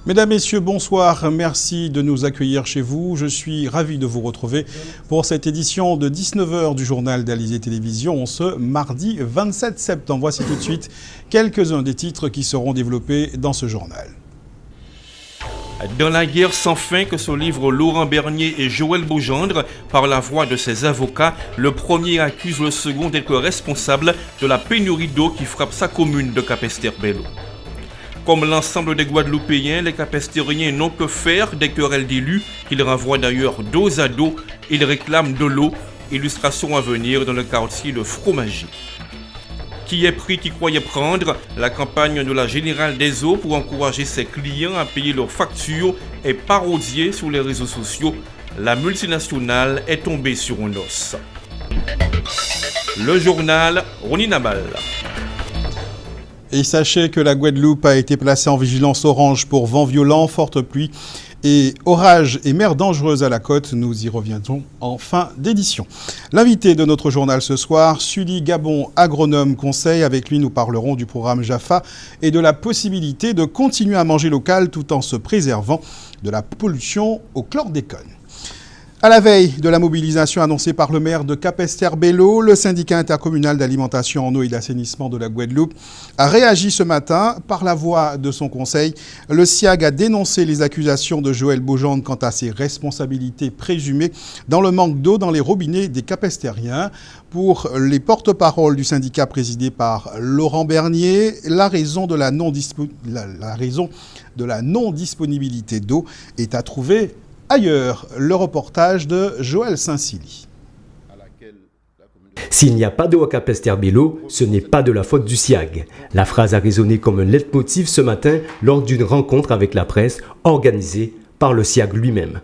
Mesdames, Messieurs, bonsoir. Merci de nous accueillir chez vous. Je suis ravi de vous retrouver pour cette édition de 19h du journal d'Alizé Télévision ce mardi 27 septembre. Voici tout de suite quelques-uns des titres qui seront développés dans ce journal. Dans la guerre sans fin que se livrent Laurent Bernier et Joël Beaugendre, par la voix de ses avocats, le premier accuse le second d'être responsable de la pénurie d'eau qui frappe sa commune de Capesterre-Belle-Eau. Comme l'ensemble des Guadeloupéens, les Capestériens n'ont que faire des querelles d'élus, qu'ils renvoient d'ailleurs dos à dos. Ils réclament de l'eau, illustration à venir dans le quartier de Fromagie. Qui est pris qui croyait prendre, la campagne de la Générale des Eaux pour encourager ses clients à payer leurs factures est parodiée sur les réseaux sociaux. La multinationale est tombée sur un os. Le journal Ronnie Nabal. Et sachez que la Guadeloupe a été placée en vigilance orange pour vent violent, forte pluie et orages et mer dangereuse à la côte. Nous y reviendrons en fin d'édition. L'invité de notre journal ce soir, Sully Gabon, agronome conseil. Avec lui, nous parlerons du programme Jaffa et de la possibilité de continuer à manger local tout en se préservant de la pollution au chlordécone. À la veille de la mobilisation annoncée par le maire de Capesterre-Belle-Eau, le syndicat intercommunal d'alimentation en eau et d'assainissement de la Guadeloupe a réagi ce matin par la voix de son conseil. Le SIAG a dénoncé les accusations de Joël Beaugendre quant à ses responsabilités présumées dans le manque d'eau dans les robinets des Capestériens. Pour les porte-paroles du syndicat présidé par Laurent Bernier, la raison de la non-disponibilité d'eau est à trouver ailleurs. Le reportage de Joël Saint-Silly. S'il n'y a pas d'eau à Capesterre-Belle-Eau, ce n'est pas de la faute du SIAG. La phrase a résonné comme un leitmotiv ce matin lors d'une rencontre avec la presse organisée par le SIAG lui-même.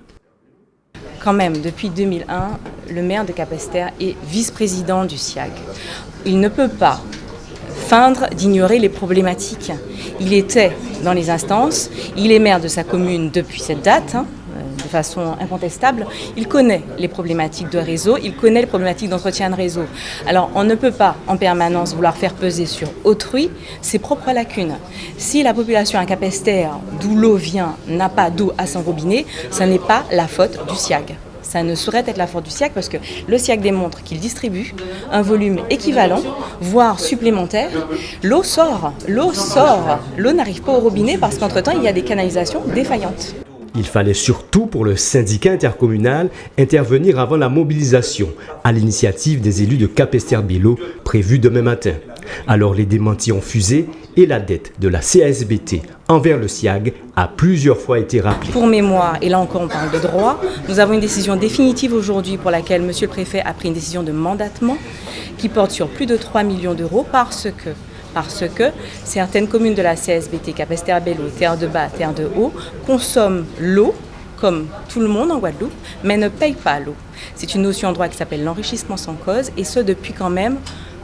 Quand même, depuis 2001, le maire de Capesterre est vice-président du SIAG. Il ne peut pas feindre d'ignorer les problématiques. Il était dans les instances, il est maire de sa commune depuis cette date, de façon incontestable. Il connaît les problématiques de réseau, il connaît les problématiques d'entretien de réseau. Alors on ne peut pas en permanence vouloir faire peser sur autrui ses propres lacunes. Si la population à Capesterre, d'où l'eau vient, n'a pas d'eau à son robinet, ce n'est pas la faute du SIAG. Ça ne saurait être la faute du SIAG parce que le SIAG démontre qu'il distribue un volume équivalent, voire supplémentaire. L'eau sort, l'eau n'arrive pas au robinet parce qu'entre-temps, il y a des canalisations défaillantes. Il fallait surtout pour le syndicat intercommunal intervenir avant la mobilisation à l'initiative des élus de Capesterre-Belle-Eau prévue demain matin. Alors les démentis ont fusé et la dette de la CASBT envers le SIAG a plusieurs fois été rappelée. Pour mémoire, et là encore on parle de droit, nous avons une décision définitive aujourd'hui pour laquelle M. le Préfet a pris une décision de mandatement qui porte sur plus de 3 millions d'euros parce que certaines communes de la CSBT, Capesterre-Belle-Eau, Terre de Bas, Terre de Haut, consomment l'eau, comme tout le monde en Guadeloupe, mais ne payent pas l'eau. C'est une notion en droit qui s'appelle l'enrichissement sans cause, et ce depuis quand même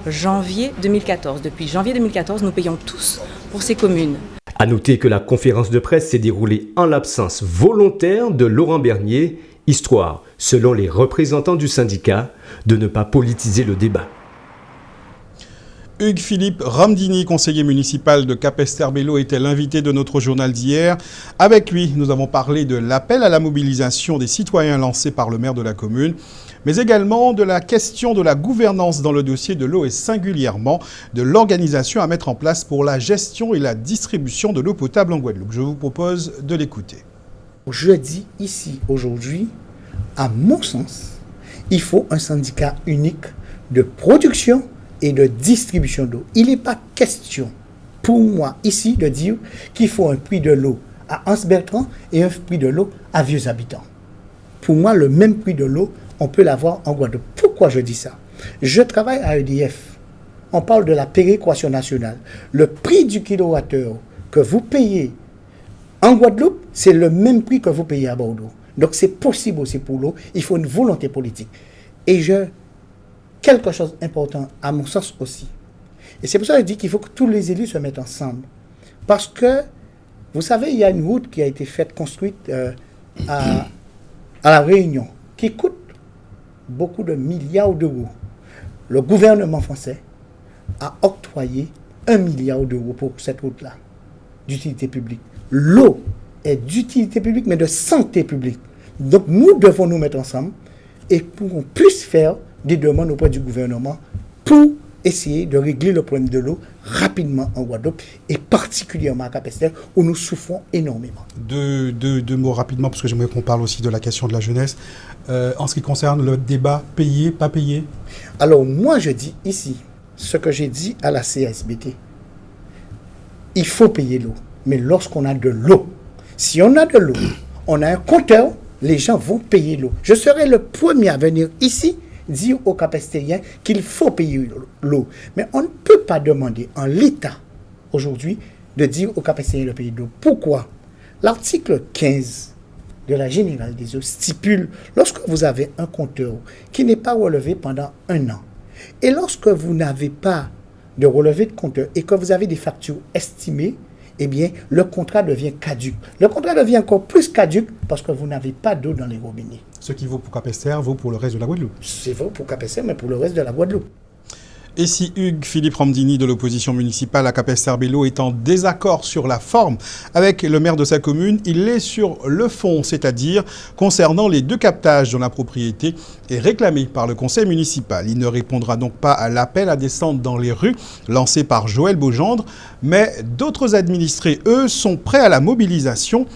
janvier 2014. Depuis janvier 2014, nous payons tous pour ces communes. À noter que la conférence de presse s'est déroulée en l'absence volontaire de Laurent Bernier, histoire, selon les représentants du syndicat, de ne pas politiser le débat. Hugues-Philippe Ramdini, conseiller municipal de Capesterre-Belle-Eau, était l'invité de notre journal d'hier. Avec lui, nous avons parlé de l'appel à la mobilisation des citoyens lancé par le maire de la commune, mais également de la question de la gouvernance dans le dossier de l'eau et singulièrement de l'organisation à mettre en place pour la gestion et la distribution de l'eau potable en Guadeloupe. Je vous propose de l'écouter. Je dis ici, aujourd'hui, à mon sens, il faut un syndicat unique de production et de distribution d'eau. Il n'est pas question pour moi ici de dire qu'il faut un prix de l'eau à Anse-Bertrand et un prix de l'eau à Vieux-Habitants. Pour moi, le même prix de l'eau, on peut l'avoir en Guadeloupe. Pourquoi je dis ça? Je travaille à EDF. On parle de la péréquation nationale. Le prix du kilowattheure que vous payez en Guadeloupe, c'est le même prix que vous payez à Bordeaux. Donc c'est possible aussi pour l'eau. Il faut une volonté politique. Et quelque chose d'important, à mon sens aussi. Et c'est pour ça que je dis qu'il faut que tous les élus se mettent ensemble. Parce que, vous savez, il y a une route qui a été construite à La Réunion, qui coûte beaucoup de milliards d'euros. Le gouvernement français a octroyé 1 milliard d'euros pour cette route-là, d'utilité publique. L'eau est d'utilité publique, mais de santé publique. Donc nous devons nous mettre ensemble et pour qu'on puisse faire des demandes auprès du gouvernement pour essayer de régler le problème de l'eau rapidement en Guadeloupe et particulièrement à Cap-Esther où nous souffrons énormément. Deux mots rapidement parce que j'aimerais qu'on parle aussi de la question de la jeunesse. En ce qui concerne le débat payé, pas payé. Alors moi je dis ici ce que j'ai dit à la CSBT. Il faut payer l'eau, mais lorsqu'on a de l'eau, si on a de l'eau, on a un compteur, les gens vont payer l'eau. Je serai le premier à venir ici dire aux Cap-Estériens qu'il faut payer l'eau. Mais on ne peut pas demander en l'état aujourd'hui de dire aux Cap-Estériens de payer l'eau. Pourquoi? L'article 15 de la Générale des eaux stipule lorsque vous avez un compteur qui n'est pas relevé pendant 1 an et lorsque vous n'avez pas de relevé de compteur et que vous avez des factures estimées, eh bien, le contrat devient caduc. Le contrat devient encore plus caduc parce que vous n'avez pas d'eau dans les robinets. Ce qui vaut pour Cap-Esther vaut pour le reste de la Guadeloupe. C'est vrai pour Cap-Esther, mais pour le reste de la Guadeloupe. Et si Hugues Philippe Ramdini de l'opposition municipale à Cap-Esther-Bello est en désaccord sur la forme avec le maire de sa commune, il l'est sur le fond, c'est-à-dire concernant les 2 captages dont la propriété est réclamée par le conseil municipal. Il ne répondra donc pas à l'appel à descendre dans les rues lancé par Joël Beaugendre, mais d'autres administrés, eux, sont prêts à la mobilisation.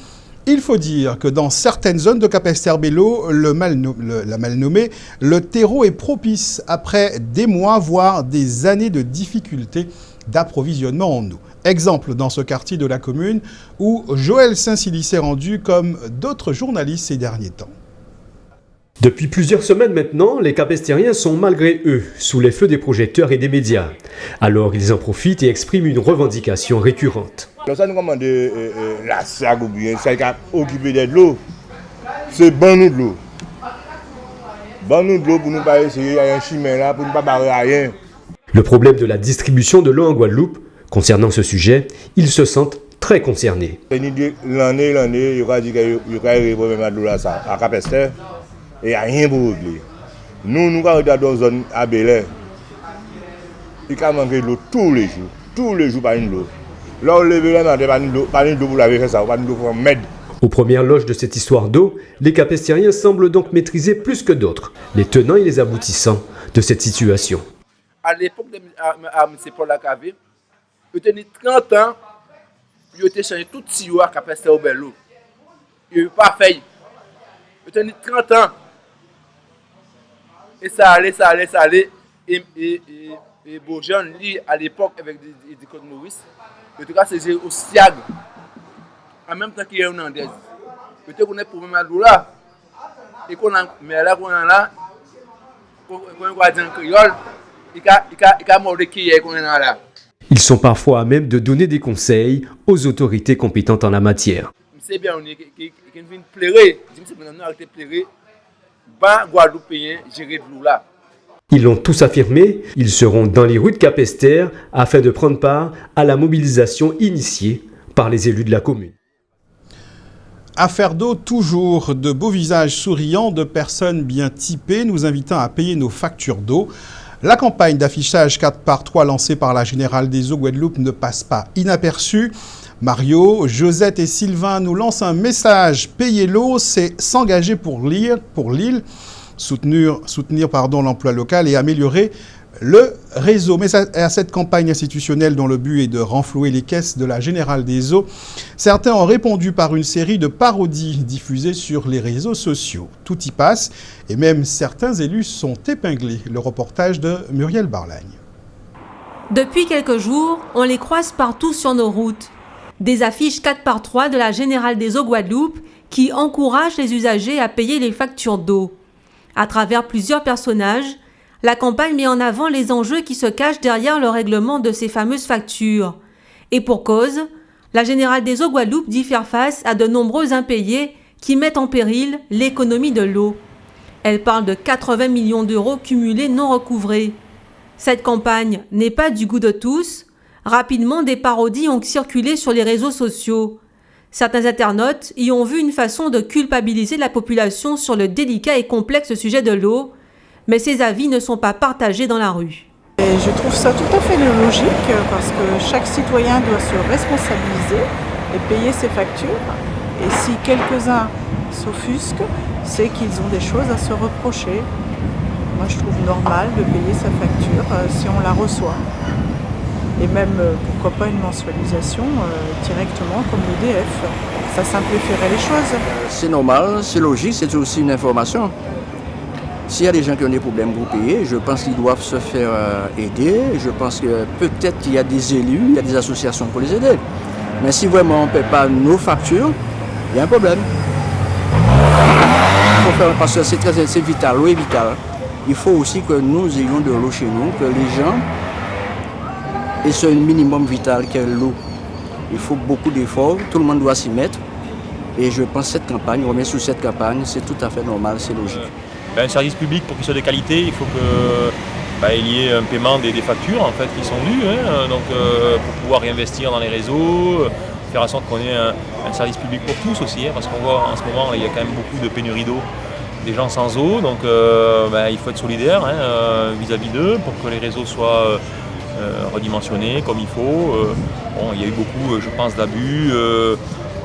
Il faut dire que dans certaines zones de Cap-Esther-Bello, la mal nommée, le terreau est propice après des mois, voire des années de difficultés d'approvisionnement en eau. Exemple dans ce quartier de la commune où Joël Saint-Silly s'est rendu comme d'autres journalistes ces derniers temps. Depuis plusieurs semaines maintenant, les Cap-Estériens sont malgré eux sous les feux des projecteurs et des médias. Alors ils en profitent et expriment une revendication récurrente. Ça nous commande la SAG ou bien celle qui a occupé de l'eau, c'est bon nous de l'eau. Bon nous de l'eau pour nous pas essayer un chemin là, pour ne pas barrer rien. Le problème de la distribution de l'eau en Guadeloupe, concernant ce sujet, ils se sentent très concernés. L'année, il y aura dit qu'il y aura un problème de l'eau là à Cap-Esther. Et il n'y a rien pour régler. Nous, quand on est dans une zone à Bel-Air, il y a manqué de l'eau tous les jours par une eau. Là, on lève là, pas une eau pour laver ça, pas une eau pour mettre. Aux premières loges de cette histoire d'eau, les Cap-Estériens semblent donc maîtriser plus que d'autres les tenants et les aboutissants de cette situation. À l'époque de M. Paul Lacavé, il y a 30 ans, il a changé tout le tuyau à Cap-Esther au Bello. Il n'a pas fait. Il y a 30 ans. Et ça allait. Et Beaujean, lui, à l'époque, avec des Côtes Maurice, en tout cas, c'est au SIAG. En même temps qu'il y a un Andes. Peut-être qu'on a pour problème là. Et qu'on a, mais là, qu'on a là, qu'on va dire en créole, il a mordé qui est qu'on est là. Ils sont parfois à même de donner des conseils aux autorités compétentes en la matière. C'est bien, on est qui vient pleurer. C'est maintenant arrêter de pleurer. Ban Guadeloupéen gérer de l'eau là. Ils l'ont tous affirmé, ils seront dans les rues de Cap-Esther afin de prendre part à la mobilisation initiée par les élus de la commune. Affaire d'eau, toujours de beaux visages souriants de personnes bien typées nous invitant à payer nos factures d'eau. La campagne d'affichage 4x3 lancée par la Générale des eaux Guadeloupe ne passe pas inaperçue. Mario, Josette et Sylvain nous lancent un message. Payer l'eau, c'est s'engager pour l'île, soutenir l'emploi local et améliorer le réseau. Mais à cette campagne institutionnelle dont le but est de renflouer les caisses de la Générale des eaux, certains ont répondu par une série de parodies diffusées sur les réseaux sociaux. Tout y passe et même certains élus sont épinglés. Le reportage de Muriel Barlagne. Depuis quelques jours, on les croise partout sur nos routes. Des affiches 4x3 de la Générale des eaux Guadeloupe qui encouragent les usagers à payer les factures d'eau. À travers plusieurs personnages, la campagne met en avant les enjeux qui se cachent derrière le règlement de ces fameuses factures. Et pour cause, la Générale des eaux Guadeloupe dit faire face à de nombreux impayés qui mettent en péril l'économie de l'eau. Elle parle de 80 millions d'euros cumulés non recouvrés. Cette campagne n'est pas du goût de tous. Rapidement, des parodies ont circulé sur les réseaux sociaux. Certains internautes y ont vu une façon de culpabiliser la population sur le délicat et complexe sujet de l'eau, mais ces avis ne sont pas partagés dans la rue. Et je trouve ça tout à fait logique parce que chaque citoyen doit se responsabiliser et payer ses factures. Et si quelques-uns s'offusquent, c'est qu'ils ont des choses à se reprocher. Moi, je trouve normal de payer sa facture si on la reçoit. Et même, pourquoi pas une mensualisation directement comme l'EDF. Ça simplifierait les choses. C'est normal, c'est logique, c'est aussi une information. S'il y a des gens qui ont des problèmes pour payer, je pense qu'ils doivent se faire aider. Je pense que peut-être qu'il y a des élus, il y a des associations pour les aider. Mais si vraiment on ne paie pas nos factures, il y a un problème. Il faut faire, parce que c'est vital, l'eau est vitale. Il faut aussi que nous ayons de l'eau chez nous, que les gens aient ce minimum vital qu'est l'eau. Il faut beaucoup d'efforts, tout le monde doit s'y mettre. Et je pense que cette campagne, on remet sous cette campagne, c'est tout à fait normal, c'est logique. Un service public, pour qu'il soit de qualité, il faut qu'il y ait un paiement des factures en fait, qui sont dues, pour pouvoir réinvestir dans les réseaux, faire en sorte qu'on ait un service public pour tous aussi, parce qu'on voit en ce moment il y a quand même beaucoup de pénurie d'eau, des gens sans eau, donc il faut être solidaire vis-à-vis d'eux pour que les réseaux soient redimensionnés comme il faut. Il y a eu beaucoup, je pense, d'abus.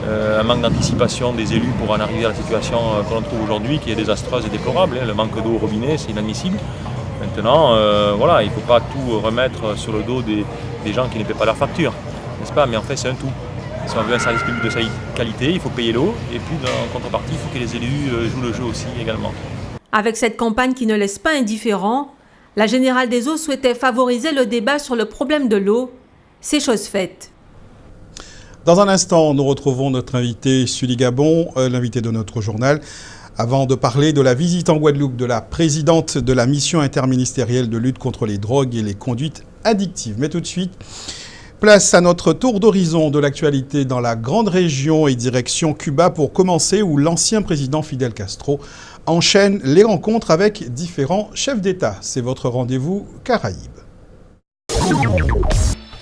Un manque d'anticipation des élus pour en arriver à la situation que l'on trouve aujourd'hui, qui est désastreuse et déplorable. Le manque d'eau au robinet, c'est inadmissible. Maintenant, il ne faut pas tout remettre sur le dos des gens qui ne paient pas leurs factures, n'est-ce pas? Mais en fait, c'est un tout. Si on veut un service public de qualité, il faut payer l'eau, et puis en contrepartie, il faut que les élus jouent le jeu aussi également. Avec cette campagne qui ne laisse pas indifférent, la Générale des Eaux souhaitait favoriser le débat sur le problème de l'eau. C'est chose faite. Dans un instant, nous retrouvons notre invité Sully Gabon, l'invité de notre journal, avant de parler de la visite en Guadeloupe de la présidente de la mission interministérielle de lutte contre les drogues et les conduites addictives. Mais tout de suite, place à notre tour d'horizon de l'actualité dans la grande région et direction Cuba pour commencer, où l'ancien président Fidel Castro enchaîne les rencontres avec différents chefs d'État. C'est votre rendez-vous Caraïbes.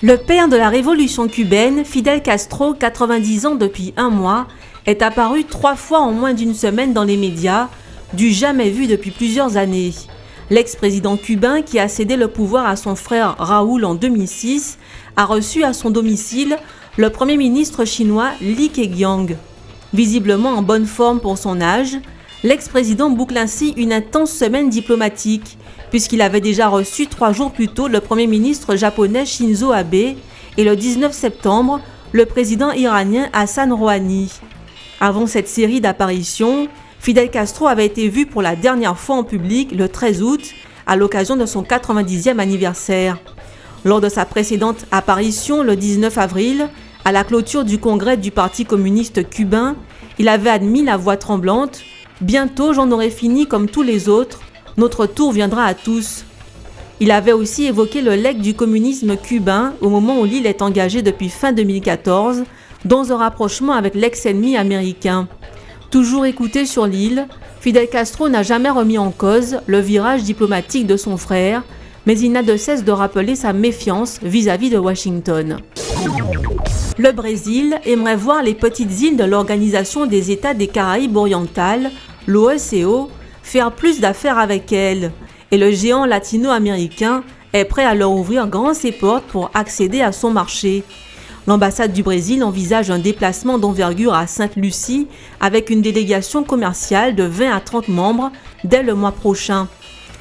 Le père de la révolution cubaine, Fidel Castro, 90 ans depuis un mois, est apparu 3 fois en moins d'une semaine dans les médias, du jamais vu depuis plusieurs années. L'ex-président cubain, qui a cédé le pouvoir à son frère Raoul en 2006, a reçu à son domicile le premier ministre chinois Li Keqiang. Visiblement en bonne forme pour son âge, l'ex-président boucle ainsi une intense semaine diplomatique, puisqu'il avait déjà reçu 3 jours plus tôt le Premier ministre japonais Shinzo Abe et le 19 septembre, le président iranien Hassan Rouhani. Avant cette série d'apparitions, Fidel Castro avait été vu pour la dernière fois en public le 13 août, à l'occasion de son 90e anniversaire. Lors de sa précédente apparition, le 19 avril, à la clôture du congrès du Parti communiste cubain, il avait admis la voix tremblante « Bientôt j'en aurai fini comme tous les autres. Notre tour viendra à tous ». Il avait aussi évoqué le legs du communisme cubain au moment où l'île est engagée depuis fin 2014 dans un rapprochement avec l'ex-ennemi américain. Toujours écouté sur l'île, Fidel Castro n'a jamais remis en cause le virage diplomatique de son frère, mais il n'a de cesse de rappeler sa méfiance vis-à-vis de Washington. Le Brésil aimerait voir les petites îles de l'Organisation des États des Caraïbes orientales, l'OCEO, faire plus d'affaires avec elle, et le géant latino-américain est prêt à leur ouvrir grand ses portes pour accéder à son marché. L'ambassade du Brésil envisage un déplacement d'envergure à Sainte-Lucie avec une délégation commerciale de 20 à 30 membres dès le mois prochain.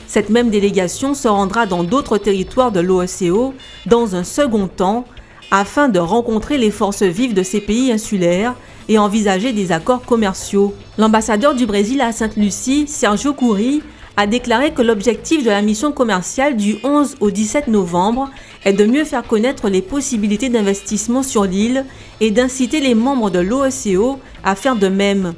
Cette même délégation se rendra dans d'autres territoires de l'OCEO dans un second temps afin de rencontrer les forces vives de ces pays insulaires et envisager des accords commerciaux. L'ambassadeur du Brésil à Sainte-Lucie, Sergio Coury, a déclaré que l'objectif de la mission commerciale du 11 au 17 novembre est de mieux faire connaître les possibilités d'investissement sur l'île et d'inciter les membres de l'OCEO à faire de même.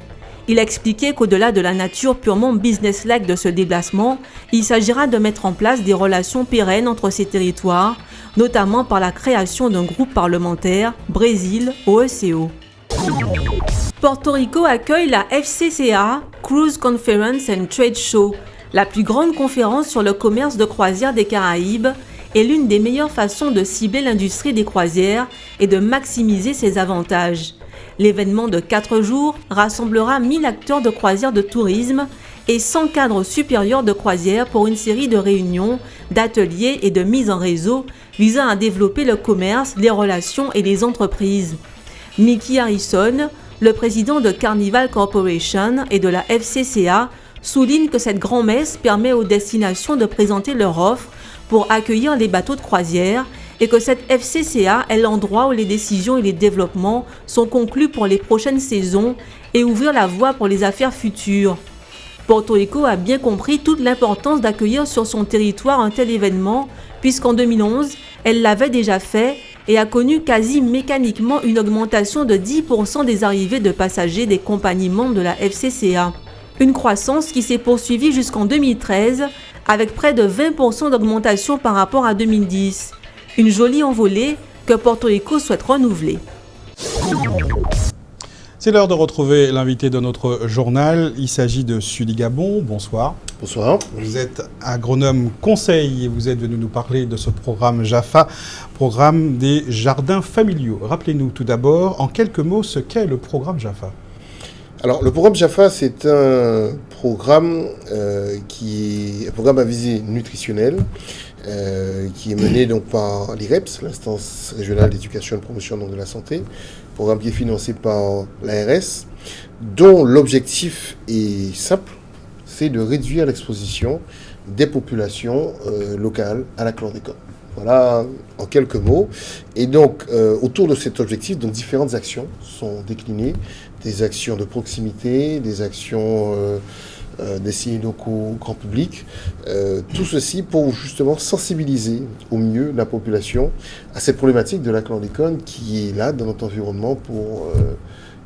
Il a expliqué qu'au-delà de la nature purement business-like de ce déplacement, il s'agira de mettre en place des relations pérennes entre ces territoires, notamment par la création d'un groupe parlementaire Brésil-OCEO. Porto Rico accueille la FCCA, Cruise Conference and Trade Show, la plus grande conférence sur le commerce de croisière des Caraïbes et l'une des meilleures façons de cibler l'industrie des croisières et de maximiser ses avantages. L'événement de 4 jours rassemblera 1000 acteurs de croisière de tourisme et 100 cadres supérieurs de croisière pour une série de réunions, d'ateliers et de mise en réseau visant à développer le commerce, les relations et les entreprises. Mickey Harrison, Le président de Carnival Corporation et de la FCCA souligne que cette grand-messe permet aux destinations de présenter leur offre pour accueillir les bateaux de croisière et que cette FCCA est l'endroit où les décisions et les développements sont conclus pour les prochaines saisons et ouvrir la voie pour les affaires futures. Porto Rico a bien compris toute l'importance d'accueillir sur son territoire un tel événement puisqu'en 2011, elle l'avait déjà fait et a connu quasi mécaniquement une augmentation de 10% des arrivées de passagers des compagnies membres de la FCCA. Une croissance qui s'est poursuivie jusqu'en 2013 avec près de 20% d'augmentation par rapport à 2010. Une jolie envolée que Porto Rico souhaite renouveler. C'est l'heure de retrouver l'invité de notre journal. Il s'agit de Sully Gabon. Bonsoir. Bonsoir. Vous êtes agronome conseil et vous êtes venu nous parler de ce programme JAFA, programme des jardins familiaux. Rappelez-nous tout d'abord, en quelques mots, ce qu'est le programme JAFA. Alors, le programme JAFA, c'est un programme qui est un programme à visée nutritionnelle qui est mené donc par l'IREPS, l'instance régionale d'éducation et de promotion de la santé, programme qui est financé par l'ARS, dont l'objectif est simple, c'est de réduire l'exposition des populations locales à la chlordécone. Voilà, en quelques mots. Et donc, autour de cet objectif, donc, différentes actions sont déclinées, des actions de proximité, des actions des signes locaux grand public, tout ceci pour justement sensibiliser au mieux la population à cette problématique de la chlordécone qui est là dans notre environnement pour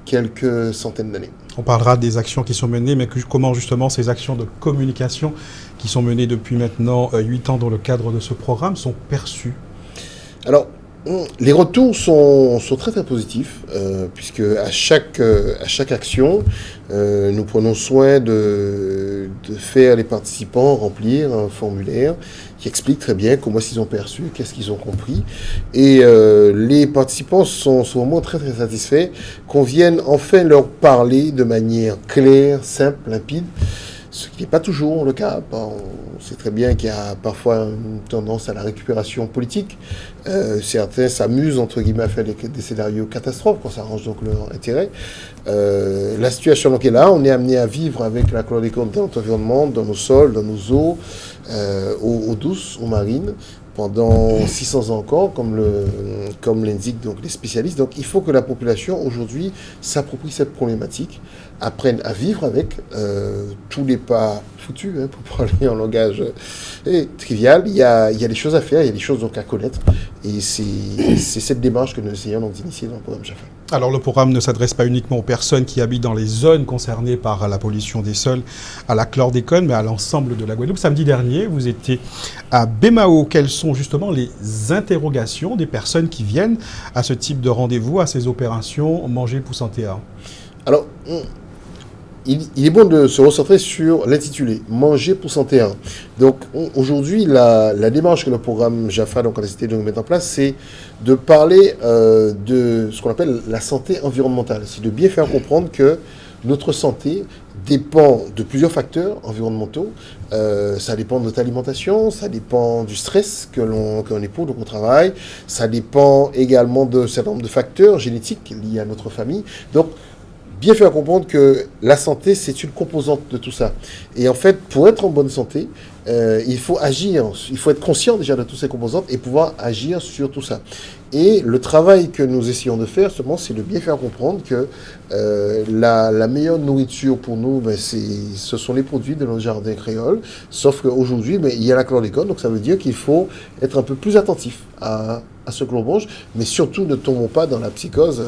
quelques centaines d'années. On parlera des actions qui sont menées, mais comment justement ces actions de communication qui sont menées depuis maintenant 8 ans dans le cadre de ce programme sont perçues? Alors, les retours sont très très positifs, puisque à chaque action, nous prenons soin de faire les participants remplir un formulaire qui explique très bien comment ils ont perçu, qu'est-ce qu'ils ont compris. Et les participants sont vraiment très très satisfaits qu'on vienne enfin leur parler de manière claire, simple, limpide. Ce qui n'est pas toujours le cas. On sait très bien qu'il y a parfois une tendance à la récupération politique. Certains s'amusent, entre guillemets, à faire des scénarios catastrophes quand ça arrange donc leur intérêt. La situation donc est là. On est amené à vivre avec la chlordécone dans notre environnement, dans nos sols, dans nos eaux, eaux douces, eaux marines, pendant 600 ans encore, comme l'indiquent donc les spécialistes. Donc il faut que la population aujourd'hui s'approprie cette problématique, apprenne à vivre avec, tous n'est pas foutu, pour parler en langage trivial. Il y a des choses à faire, il y a des choses donc à connaître, et c'est cette démarche que nous essayons donc d'initier dans le programme JAFA. Alors le programme ne s'adresse pas uniquement aux personnes qui habitent dans les zones concernées par la pollution des sols à la chlordécone, mais à l'ensemble de la Guadeloupe. Samedi dernier, vous étiez à Bémao. Quelles sont justement les interrogations des personnes qui viennent à ce type de rendez-vous, à ces opérations Manger pour Santé 1? Alors, il est bon de se recentrer sur l'intitulé, Manger pour Santé 1. Donc aujourd'hui, la démarche que le programme JAFA donc, a décidé de mettre en place, c'est de parler de ce qu'on appelle la santé environnementale. C'est de bien faire comprendre que notre santé dépend de plusieurs facteurs environnementaux. Ça dépend de notre alimentation, ça dépend du stress que l'on éprouve donc au travail, ça dépend également de certain nombre de facteurs génétiques liés à notre famille. Donc, bien faire comprendre que la santé, c'est une composante de tout ça. Et en fait, pour être en bonne santé, il faut agir, il faut être conscient déjà de toutes ces composantes et pouvoir agir sur tout ça. Et le travail que nous essayons de faire, justement, c'est de bien faire comprendre que la meilleure nourriture pour nous, ce sont les produits de notre jardin créole. Sauf qu'aujourd'hui, il y a la chlordécone, donc ça veut dire qu'il faut être un peu plus attentif à ce que l'on mange, mais surtout ne tombons pas dans la psychose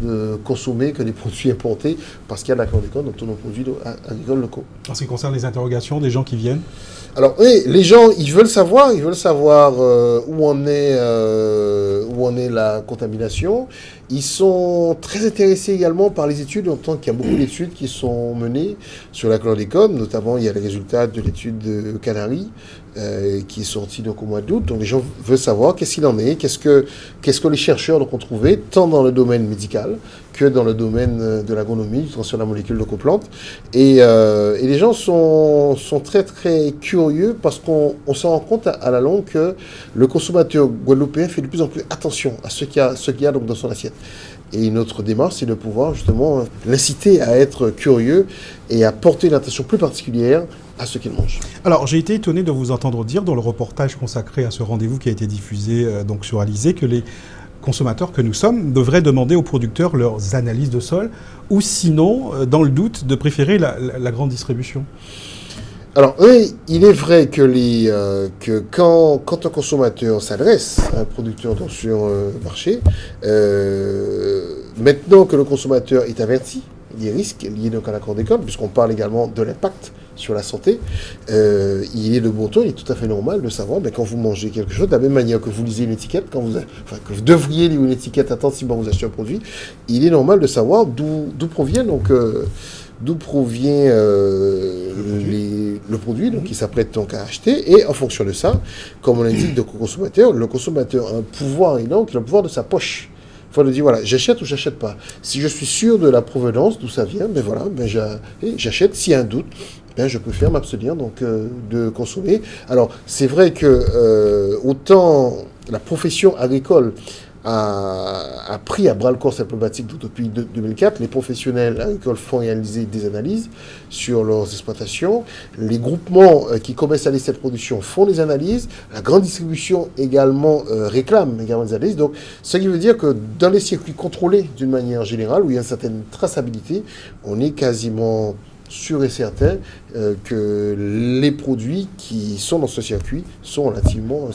de consommer que des produits importés parce qu'il y a de la chlordécone dans tous nos produits agricoles locaux. En ce qui concerne les interrogations des gens qui viennent? Alors oui, les gens, ils veulent savoir où en est la contamination. Ils sont très intéressés également par les études, en tant qu'il y a beaucoup d'études qui sont menées sur la chlordécone, notamment il y a les résultats de l'étude de Canaries qui est sortie donc au mois d'août. Donc les gens veulent savoir qu'est-ce qu'il en est, qu'est-ce que les chercheurs ont trouvé, tant dans le domaine médical que dans le domaine de l'agronomie, du transfert de la molécule de coplante. Et les gens sont très très curieux parce qu'on se rend compte à la longue que le consommateur guadeloupéen fait de plus en plus attention à ce qu'il y a donc dans son assiette. Et une autre démarche, c'est de pouvoir justement l'inciter à être curieux et à porter une attention plus particulière à ce qu'il mange. Alors, j'ai été étonné de vous entendre dire dans le reportage consacré à ce rendez-vous qui a été diffusé donc sur Alizé que les consommateurs que nous sommes devraient demander aux producteurs leurs analyses de sol ou sinon, dans le doute, de préférer la grande distribution. Alors, oui, il est vrai que quand un consommateur s'adresse à un producteur sur un marché, maintenant que le consommateur est averti des risques liés donc à la chlordécone, puisqu'on parle également de l'impact sur la santé, il est de bon ton, il est tout à fait normal de savoir quand vous mangez quelque chose, de la même manière que vous lisez une étiquette, que vous devriez lire une étiquette attentivement quand vous achetez un produit, il est normal de savoir d'où provient le produit donc, qui s'apprête donc à acheter. Et en fonction de ça, comme on l'indique donc, le consommateur a un pouvoir énorme, qui est le pouvoir de sa poche. Il faut lui dire, voilà, j'achète ou j'achète pas. Si je suis sûr de la provenance, d'où ça vient, j'achète. S'il y a un doute, je préfère m'abstenir donc, de consommer. Alors, c'est vrai que autant la profession agricole a pris à bras-le-corps cette problématique depuis 2004. Les professionnels agricoles font réaliser des analyses sur leurs exploitations. Les groupements qui commercialisent cette production font des analyses. La grande distribution également réclame également des analyses. Donc, ce qui veut dire que dans les circuits contrôlés d'une manière générale, où il y a une certaine traçabilité, on est quasiment sûr et certain que les produits qui sont dans ce circuit sont relativement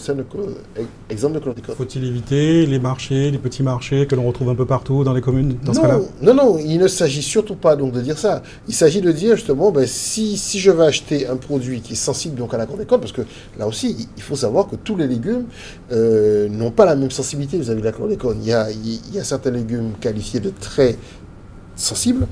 exempts de chlordécone. Faut-il éviter les marchés, les petits marchés que l'on retrouve un peu partout dans les communes dans ce cas-là ? Non, il ne s'agit surtout pas donc de dire ça. Il s'agit de dire justement, si je vais acheter un produit qui est sensible donc à la chlordécone, parce que là aussi, il faut savoir que tous les légumes n'ont pas la même sensibilité vis-à-vis de la chlordécone. Il y a certains légumes qualifiés de très sensibles,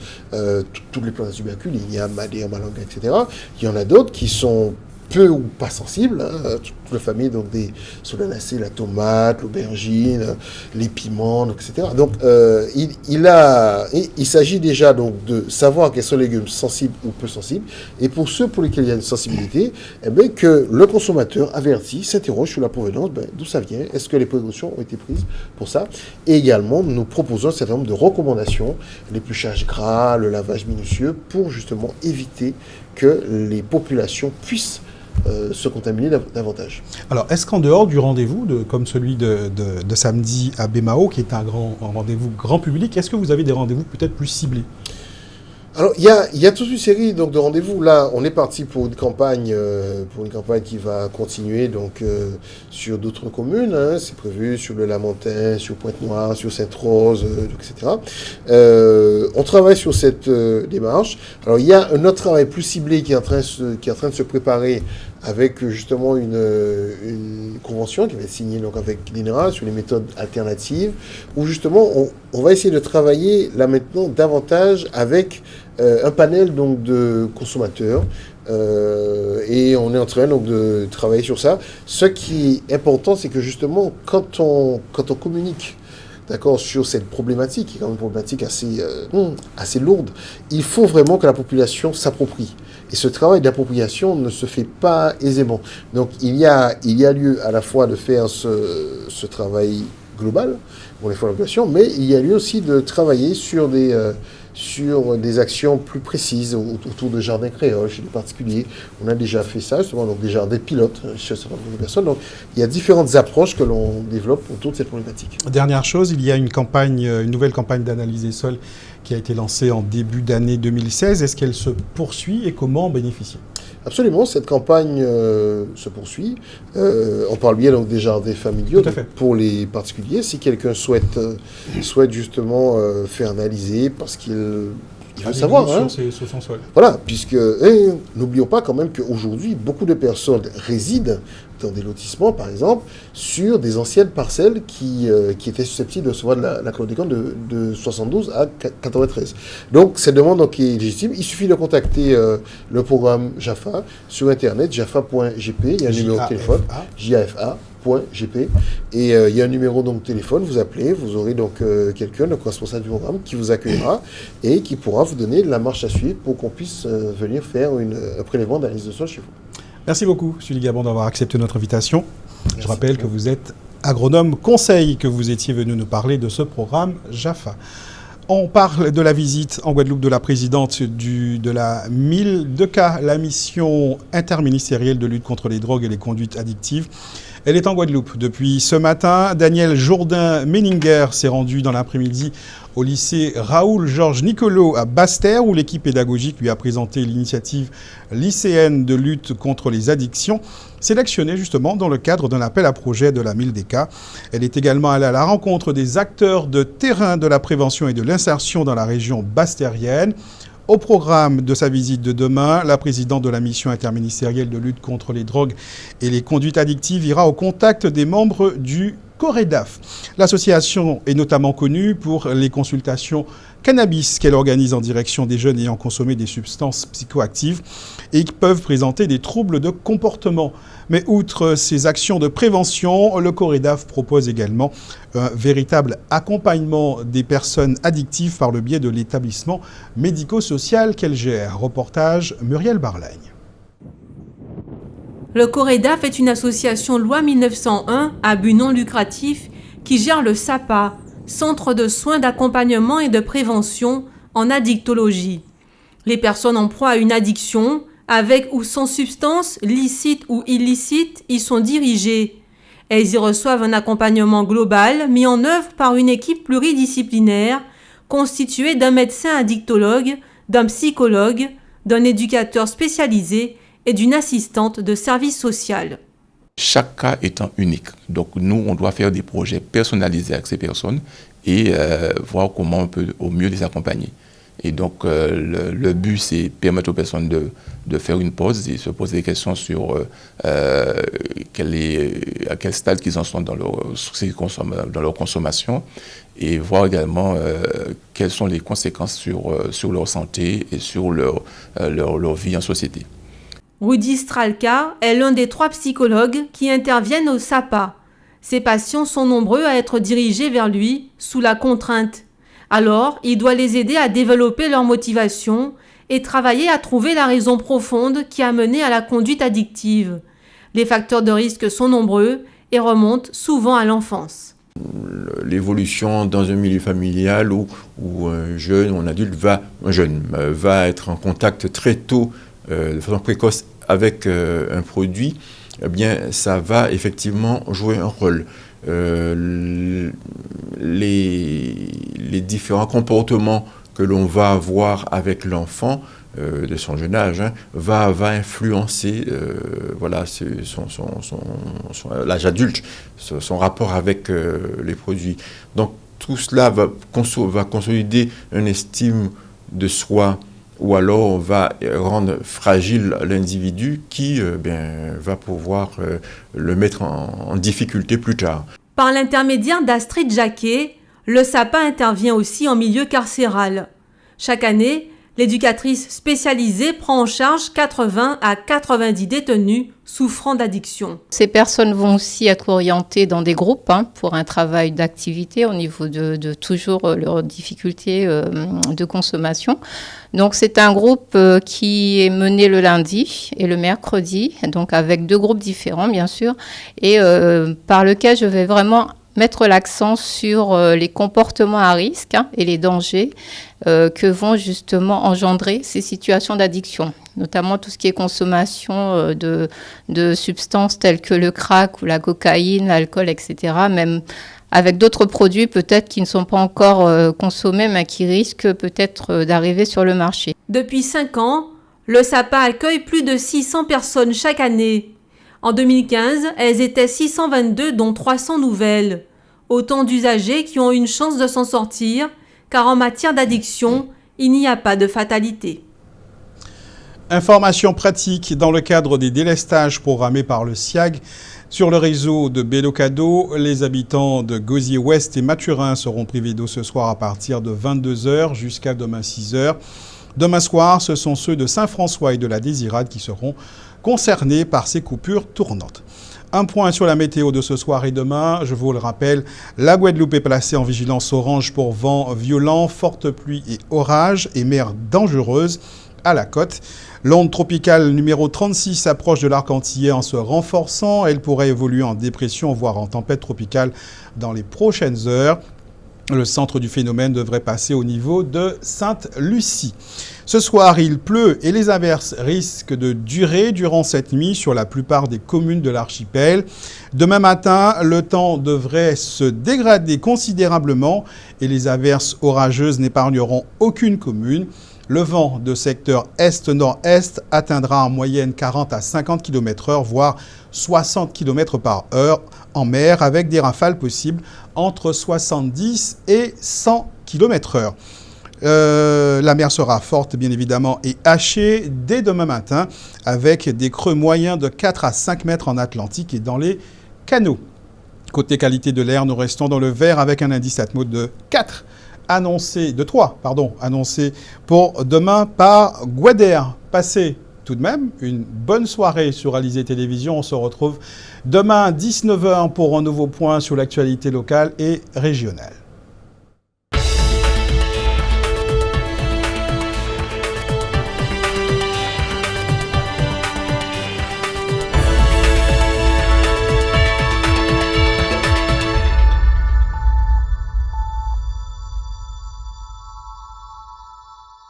toutes les plantes à tubercules, il y a madère, malanga, etc. Il y en a d'autres qui sont peu ou pas sensibles, toute la famille donc des solanacées, la tomate, l'aubergine, les piments, etc. Donc il s'agit déjà donc de savoir quels sont les légumes sensibles ou peu sensibles, et pour ceux pour lesquels il y a une sensibilité, que le consommateur averti s'interroge sur la provenance, d'où ça vient, est-ce que les précautions ont été prises pour ça, et également nous proposons un certain nombre de recommandations, l'épluchage gras, le lavage minutieux, pour justement éviter que les populations puissent se contaminer davantage. Alors, est-ce qu'en dehors du rendez-vous, comme celui de samedi à Bémao, qui est un rendez-vous grand public, est-ce que vous avez des rendez-vous peut-être plus ciblés ? Alors, il y a toute une série donc, de rendez-vous. Là, on est parti pour une campagne qui va continuer donc, sur d'autres communes. C'est prévu sur le Lamentin, sur Pointe-Noire, sur Sainte-Rose, etc. On travaille sur cette démarche. Alors, il y a un autre travail plus ciblé qui est en train de se préparer avec justement une convention qui va être signée donc, avec l'INRA sur les méthodes alternatives, où justement on va essayer de travailler là maintenant davantage avec un panel donc, de consommateurs, et on est en train donc, de travailler sur ça. Ce qui est important, c'est que justement quand on communique sur cette problématique, qui est quand même une problématique assez lourde, il faut vraiment que la population s'approprie. Et ce travail d'appropriation ne se fait pas aisément. Donc il y a lieu à la fois de faire ce travail global pour les populations, mais il y a lieu aussi de travailler sur des actions plus précises autour de jardins créoles, chez les particuliers. On a déjà fait ça, justement, donc des jardins pilotes chez certaines personnes. Donc, il y a différentes approches que l'on développe autour de cette problématique. Dernière chose, il y a une nouvelle campagne d'analyse des sols qui a été lancée en début d'année 2016. Est-ce qu'elle se poursuit et comment en bénéficier ? Absolument, cette campagne se poursuit. On parle bien donc des jardins familiaux pour les particuliers. Si quelqu'un souhaite justement faire analyser parce qu'il veut savoir. Sur son sol. Voilà, puisque n'oublions pas quand même qu'aujourd'hui, beaucoup de personnes résident dans des lotissements, par exemple, sur des anciennes parcelles qui étaient susceptibles de recevoir de la chlordécone de 72 à 93. Donc, cette demande donc, est légitime. Il suffit de contacter le programme JAFA sur Internet, jafa.gp, il y a un numéro de téléphone, JAFA.gp, et il y a un numéro donc, de téléphone, vous appelez, vous aurez donc quelqu'un, le responsable du programme, qui vous accueillera et qui pourra vous donner la marche à suivre pour qu'on puisse venir faire un prélèvement d'analyse de sol chez vous. Merci beaucoup, Sully Gabon, d'avoir accepté notre invitation. Merci. Je rappelle que vous êtes agronome conseil, que vous étiez venu nous parler de ce programme JAFA. On parle de la visite en Guadeloupe de la présidente de la MILDECA, la mission interministérielle de lutte contre les drogues et les conduites addictives. Elle est en Guadeloupe depuis ce matin. Daniel Jourdain-Meninger s'est rendu dans l'après-midi au lycée Raoul-Georges Nicolo à Basse-Terre, où l'équipe pédagogique lui a présenté l'initiative lycéenne de lutte contre les addictions, sélectionnée justement dans le cadre d'un appel à projet de la MILDECA. Elle est également allée à la rencontre des acteurs de terrain de la prévention et de l'insertion dans la région basse-terrienne. Au programme de sa visite de demain, la présidente de la mission interministérielle de lutte contre les drogues et les conduites addictives ira au contact des membres du COREDAF. L'association est notamment connue pour les consultations cannabis qu'elle organise en direction des jeunes ayant consommé des substances psychoactives et qui peuvent présenter des troubles de comportement. Mais outre ces actions de prévention, le COREDAF propose également un véritable accompagnement des personnes addictives par le biais de l'établissement médico-social qu'elle gère. Reportage Muriel Barlagne. Le COREDAF est une association loi 1901 à but non lucratif qui gère le SAPA, Centre de soins d'accompagnement et de prévention en addictologie. Les personnes en proie à une addiction, avec ou sans substance, licite ou illicite, y sont dirigées. Elles y reçoivent un accompagnement global mis en œuvre par une équipe pluridisciplinaire constituée d'un médecin addictologue, d'un psychologue, d'un éducateur spécialisé et d'une assistante de service social. Chaque cas étant unique. Donc nous, on doit faire des projets personnalisés avec ces personnes et voir comment on peut au mieux les accompagner. Et donc le but, c'est permettre aux personnes de faire une pause et se poser des questions sur à quel stade qu'ils en sont dans leur consommation et voir également quelles sont les conséquences sur leur santé et sur leur vie en société. Rudy Stralka est l'un des 3 psychologues qui interviennent au SAPA. Ses patients sont nombreux à être dirigés vers lui sous la contrainte. Alors, il doit les aider à développer leur motivation et travailler à trouver la raison profonde qui a mené à la conduite addictive. Les facteurs de risque sont nombreux et remontent souvent à l'enfance. L'évolution dans un milieu familial où un jeune ou un adulte va être en contact très tôt, de façon précoce, avec un produit, eh bien, ça va effectivement jouer un rôle. Les différents comportements que l'on va avoir avec l'enfant de son jeune âge va influencer l'âge adulte, son rapport avec les produits. Donc tout cela va consolider une estime de soi, ou alors on va rendre fragile l'individu qui va pouvoir le mettre en difficulté plus tard. Par l'intermédiaire d'Astrid Jacquet, le SAPA intervient aussi en milieu carcéral. Chaque année, l'éducatrice spécialisée prend en charge 80 à 90 détenus souffrant d'addiction. Ces personnes vont aussi être orientées dans des groupes pour un travail d'activité au niveau de toujours leurs difficultés de consommation. Donc c'est un groupe qui est mené le lundi et le mercredi, donc avec 2 groupes différents bien sûr, et par lequel je vais vraiment mettre l'accent sur les comportements à risque et les dangers que vont justement engendrer ces situations d'addiction, notamment tout ce qui est consommation de substances telles que le crack ou la cocaïne, l'alcool, etc., même avec d'autres produits peut-être qui ne sont pas encore consommés, mais qui risquent peut-être d'arriver sur le marché. Depuis 5 ans, le SAPA accueille plus de 600 personnes chaque année. En 2015, elles étaient 622, dont 300 nouvelles. Autant d'usagers qui ont une chance de s'en sortir, car en matière d'addiction, il n'y a pas de fatalité. Information pratique dans le cadre des délestages programmés par le SIAG. Sur le réseau de Bélocado, les habitants de Gosier-Ouest et Mathurin seront privés d'eau ce soir à partir de 22h jusqu'à demain 6h. Demain soir, ce sont ceux de Saint-François et de la Désirade qui seront concernés par ces coupures tournantes. Un point sur la météo de ce soir et demain. Je vous le rappelle, la Guadeloupe est placée en vigilance orange pour vent violent, forte pluie et orage et mer dangereuse. à la côte. L'onde tropicale numéro 36 approche de l'arc antillais en se renforçant. Elle pourrait évoluer en dépression, voire en tempête tropicale dans les prochaines heures. Le centre du phénomène devrait passer au niveau de Sainte-Lucie. Ce soir, il pleut et les averses risquent de durer durant cette nuit sur la plupart des communes de l'archipel. Demain matin, le temps devrait se dégrader considérablement et les averses orageuses n'épargneront aucune commune. Le vent de secteur est-nord-est atteindra en moyenne 40 à 50 km/h, voire 60 km/h en mer, avec des rafales possibles entre 70 et 100 km/h. La mer sera forte, bien évidemment, et hachée dès demain matin, avec des creux moyens de 4 à 5 mètres en Atlantique et dans les canaux. Côté qualité de l'air, nous restons dans le vert avec un indice Atmo de 3 annoncé pour demain par Guader. Passez tout de même une bonne soirée sur Alizé Télévision. On se retrouve demain à 19h pour un nouveau point sur l'actualité locale et régionale.